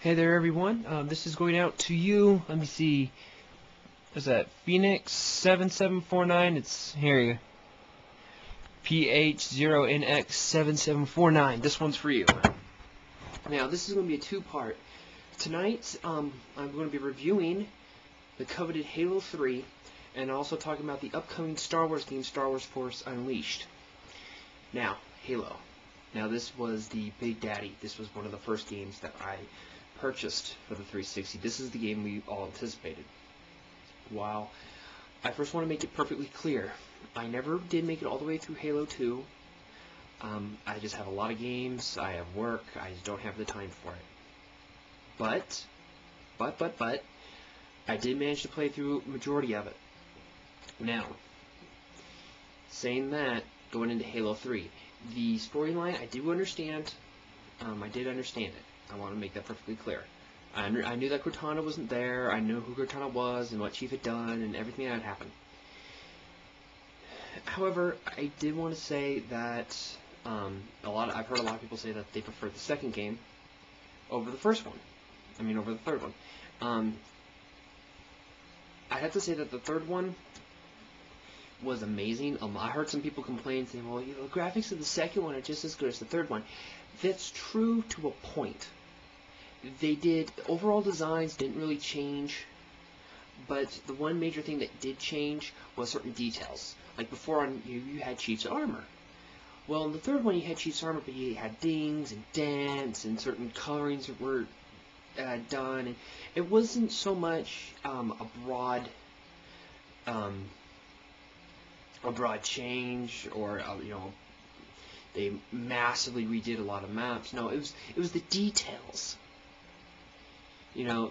Hey there, everyone. This is going out to you. Let me see. Is that Phoenix 7749? It's here. PH0NX7749. This one's for you. Now, this is going to be a two-part. Tonight, I'm going to be reviewing the coveted Halo 3, and also talking about the upcoming Star Wars game, Star Wars Force Unleashed. Now, Halo. Now, this was the Big Daddy. This was one of the first games that I purchased for the 360. This is the game we all anticipated. While I first want to make it perfectly clear, I never did make it all the way through Halo 2. I just have a lot of games, I have work, I just don't have the time for it. But, I did manage to play through a majority of it. Now, saying that, going into Halo 3, the storyline I do understand. I did understand it. I want to make that perfectly clear. I knew that Cortana wasn't there. I knew who Cortana was and what Chief had done and everything that had happened. However, I did want to say that I've heard a lot of people say that they prefer the second game over the first one. I mean, over the third one. I have to say that the third one was amazing. I heard some people complain, saying, well, the graphics of the second one are just as good as the third one. That's true to a point. Overall designs didn't really change, but the one major thing that did change was certain details. Like before, you had Chief's armor. Well, in the third one, you had Chief's armor, but you had dings and dents and certain colorings that were done. And it wasn't so much a broad change, or they massively redid a lot of maps. No, it was the details.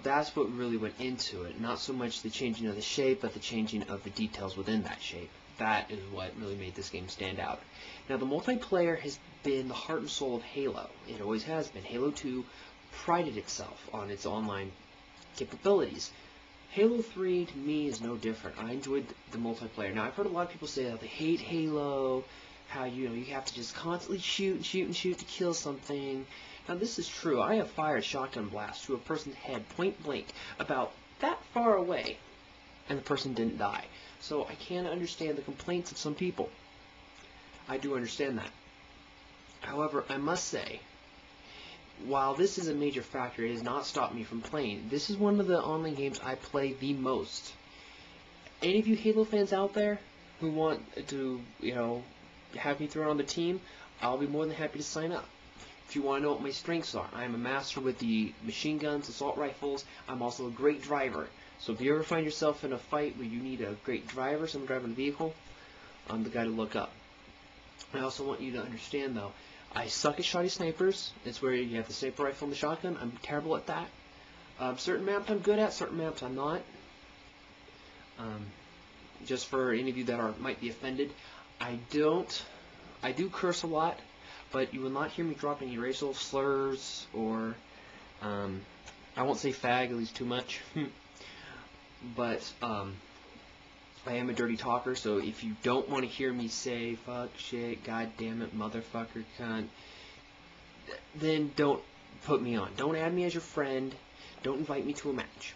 That's what really went into it. Not so much the changing of the shape, but the changing of the details within that shape. That is what really made this game stand out. Now, the multiplayer has been the heart and soul of Halo. It always has been. Halo 2 prided itself on its online capabilities. Halo 3, to me, is no different. I enjoyed the multiplayer. Now, I've heard a lot of people say that they hate Halo, how, you have to just constantly shoot and shoot and shoot to kill something. Now, this is true. I have fired shotgun blasts to a person's head point blank about that far away, and the person didn't die. So I can understand the complaints of some people. I do understand that. However, I must say, while this is a major factor, it has not stopped me from playing. This is one of the online games I play the most. Any of you Halo fans out there who want to, have me thrown on the team, I'll be more than happy to sign up. If you want to know what my strengths are, I am a master with the machine guns, assault rifles. I'm also a great driver. So if you ever find yourself in a fight where you need a great driver, someone driving a vehicle, I'm the guy to look up. I also want you to understand, though, I suck at shoddy snipers. It's where you have the sniper rifle and the shotgun. I'm terrible at that. Certain maps I'm good at, certain maps I'm not. Just for any of you that might be offended, I do curse a lot, but you will not hear me drop any racial slurs, or I won't say fag, at least too much. But I am a dirty talker, so if you don't want to hear me say fuck, shit, god damn it, motherfucker, cunt, then don't put me on. Don't add me as your friend. Don't invite me to a match.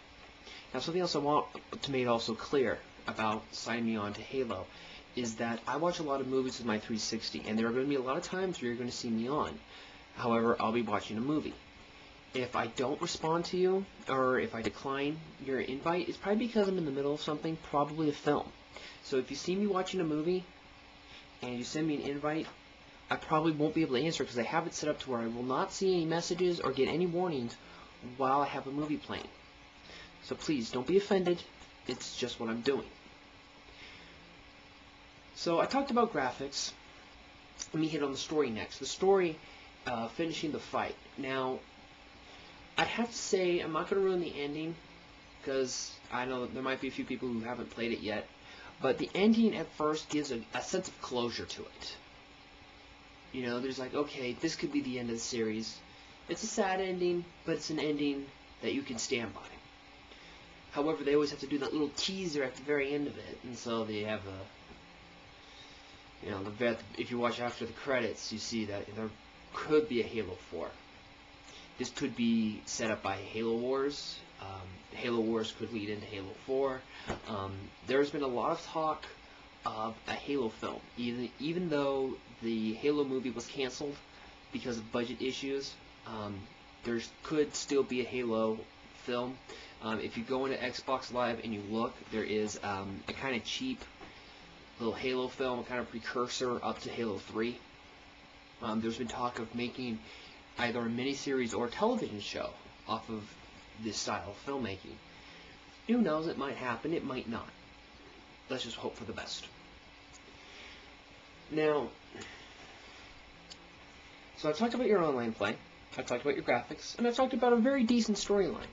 Now, something else I want to make also clear about signing me on to Halo is that I watch a lot of movies with my 360, and there are going to be a lot of times where you're going to see me on. However, I'll be watching a movie. If I don't respond to you, or if I decline your invite, it's probably because I'm in the middle of something, probably a film. So if you see me watching a movie, and you send me an invite, I probably won't be able to answer, because I have it set up to where I will not see any messages or get any warnings while I have a movie playing. So please, don't be offended. It's just what I'm doing. So I talked about graphics. Let me hit on the story next. The story, finishing the fight. Now, I have to say, I'm not going to ruin the ending, because I know there might be a few people who haven't played it yet, but the ending at first gives a sense of closure to it. There's like, okay, this could be the end of the series. It's a sad ending, but it's an ending that you can stand by. However, they always have to do that little teaser at the very end of it, and so they have if you watch after the credits, you see that there could be a Halo 4. This could be set up by Halo Wars. Halo Wars could lead into Halo 4. There's been a lot of talk of a Halo film, even though the Halo movie was canceled because of budget issues. There could still be a Halo film. If you go into Xbox Live and you look, there is a kind of cheap little Halo film, a kind of precursor up to Halo 3. There's been talk of making either a miniseries or a television show off of this style of filmmaking. Who knows, it might happen, it might not. Let's just hope for the best. Now, so I've talked about your online play, I've talked about your graphics, and I've talked about a very decent storyline.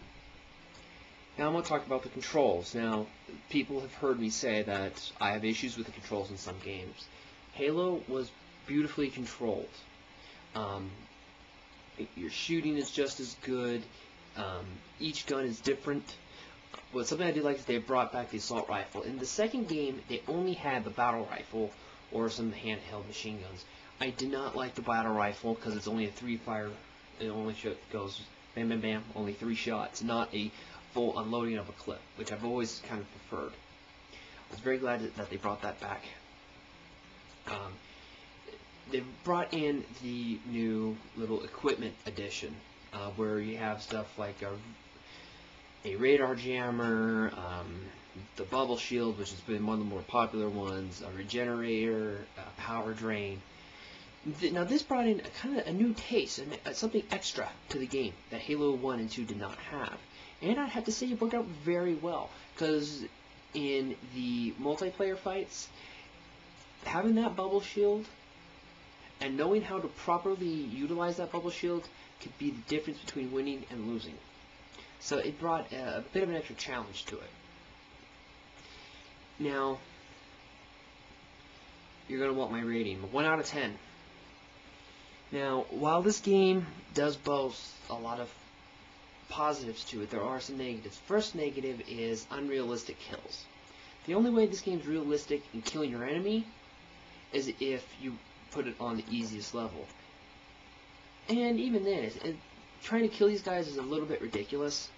Now I'm going to talk about the controls. Now, people have heard me say that I have issues with the controls in some games. Halo was beautifully controlled. Your shooting is just as good. Each gun is different. But something I did like is they brought back the assault rifle. In the second game, they only had the battle rifle or some handheld machine guns. I did not like the battle rifle because it's only a 3-fire. It only goes bam, bam, bam, only 3 shots, not a full unloading of a clip, which I've always kind of preferred. I was very glad that they brought that back. They brought in the new little equipment edition, where you have stuff like a radar jammer, the bubble shield, which has been one of the more popular ones, a regenerator, a power drain. Now this brought in kind of a new taste and something extra to the game that Halo 1 and 2 did not have. And I have to say it worked out very well, because in the multiplayer fights, having that bubble shield and knowing how to properly utilize that bubble shield could be the difference between winning and losing. So it brought a bit of an extra challenge to it. Now, you're going to want my rating. 1 out of 10. Now, while this game does boast a lot of positives to it, there are some negatives. First negative is unrealistic kills. The only way this game is realistic in killing your enemy is if you put it on the easiest level. And even then, trying to kill these guys is a little bit ridiculous.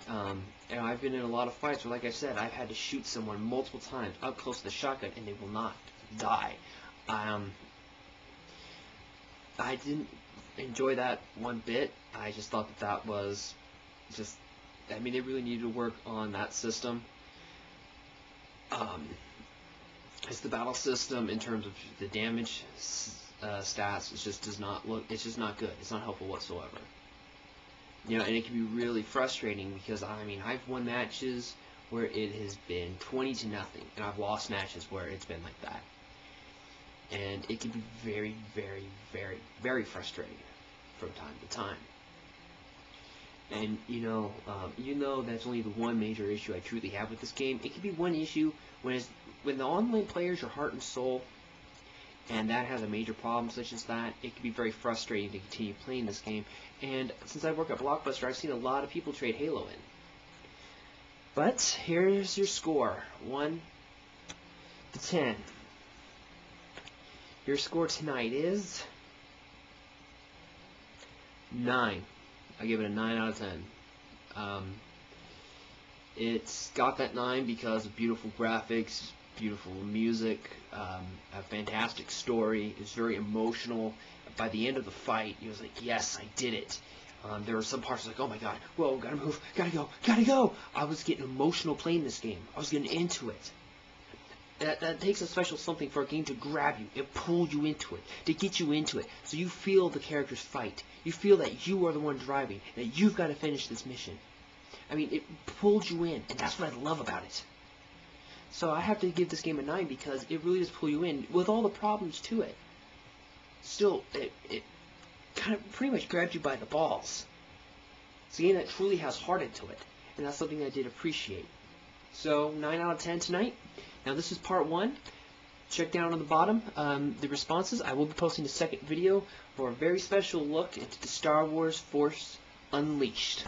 And I've been in a lot of fights where, like I said, I've had to shoot someone multiple times up close to the shotgun and they will not die. I didn't enjoy that one bit. I just thought that was just, I mean, they really needed to work on that system. It's the battle system in terms of the damage stats. It just does not look, it's just not good. It's not helpful whatsoever. You know, and it can be really frustrating because, I mean, I've won matches where it has been 20-0, and I've lost matches where it's been like that. And it can be very, very, very, very frustrating from time to time. And, you know that's only the one major issue I truly have with this game. It can be one issue when the online player is your heart and soul, and that has a major problem such as that. It can be very frustrating to continue playing this game. And since I work at Blockbuster, I've seen a lot of people trade Halo in. But here's your score, 1 to 10. Your score tonight is 9. I give it a 9 out of 10. It's got that 9 because of beautiful graphics, beautiful music, a fantastic story. It's very emotional. By the end of the fight, it was like, yes, I did it. There were some parts like, oh my god, whoa, gotta move, gotta go, gotta go. I was getting emotional playing this game. I was getting into it. That takes a special something for a game to grab you and pull you into it, to get you into it, so you feel the characters fight. You feel that you are the one driving, that you've got to finish this mission. I mean, it pulled you in, and that's what I love about it. So I have to give this game a 9 because it really does pull you in, with all the problems to it. Still, it kind of pretty much grabs you by the balls. It's a game that truly has heart into it, and that's something I did appreciate. So, 9 out of 10 tonight. Now this is part 1. Check down on the bottom the responses. I will be posting a second video for a very special look into the Star Wars Force Unleashed.